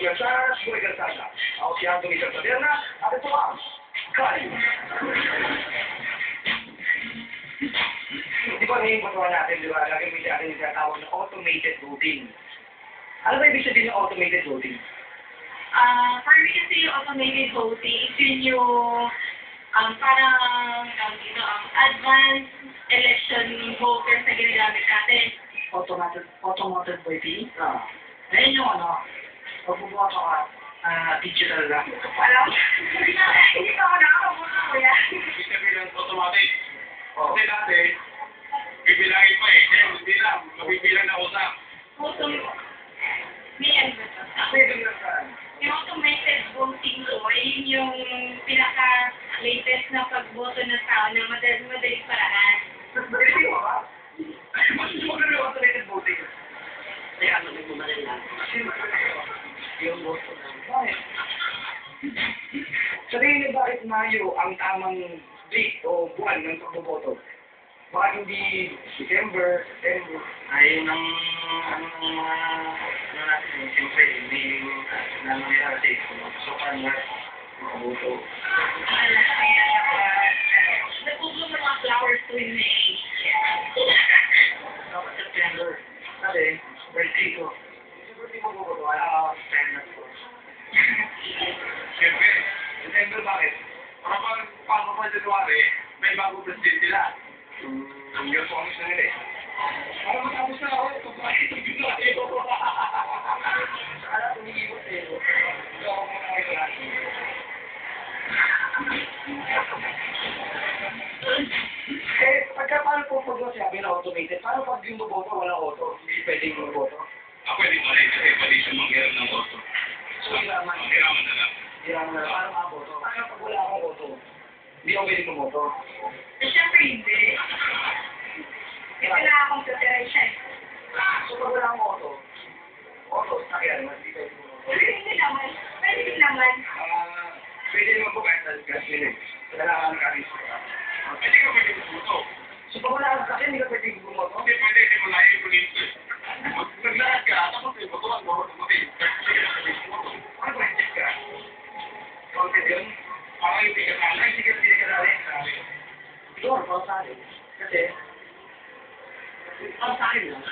Lansaras, Boy Garzada. Ako si Anthony Santaderna, at ito ang Kali. Di ba ngayon patuwa natin, di ba? Lagi may natin yung tinatawag na automated voting. Ano ba ibig sabihin ng automated voting? For me kasi yung automated voting, yun yung parang advanced election voters na ginagamit natin. Automated voting? Ngayon yung pagbubuha ka digital lang. Alam? Hindi pa ako nakakabuha ko yan. Ibig sabihin ng automatic. Kasi dati, bibilangin pa eh. Kaya hindi lang, mabibilang na usap. Yung automated voting ko, yun yung pinaka-latest na pagboto ng tao na madaling paraan. Magaling mo ba? Mas magaling yung automated voting. Kaya ano may bumalay lang. Yung boto na. Bakit? Sabihin niyo bakit Mayo ang tamang date o buwan ng pagboboto? Bakit hindi December, September? Ay, ng ano natin, siyempre, hindi nangyayari kasi masukan na makabuto. Nagpupulo ng mga flowers tuwing May. Dapat September. Kasi, Birthday ko. December di magboboto. Fairness ko. Siyempre, December bakit? para pag paano pa January, may bagong presidente na. Ang year po kami sa nila eh. Para matapos na ako, kapag ibig na kayo. Saka tumiibot eh. Ito ako mga kaya. Eh, pagka paano po sabi na automated, paano pag yung boboto, walang auto? Hindi pwedeng boboto? Pwede pa rin kasi pwede siya manghiram ng voto. So, hiraman. Hiraman na lang. Hiraman na lang. Paano makaboto? Paano pag wala akong auto? Hindi ako pwedeng bumoto. Eh, syempre hindi. Eh, kailangan akong tutuloy siya. So, pag wala akong auto, sakyan, hindi pwedeng bumoto. Pwede din naman. Pwede din naman. Pwede naman po kahit sa gas minute. Kailangan ng karis. Hindi ka pwede bumoto. So, pag wala kang sakyan, hindi ka pwedeng bumoto? Hindi pwede, hindi mo layo yung police. Naglakad ka, tapos yung botohan mo, automatic. Ano ba yung ka? Counted yun? Parang hindi ka sana. Ay, hindi ka dali. Doon, para sa akin. Kasi, Para sa akin lang,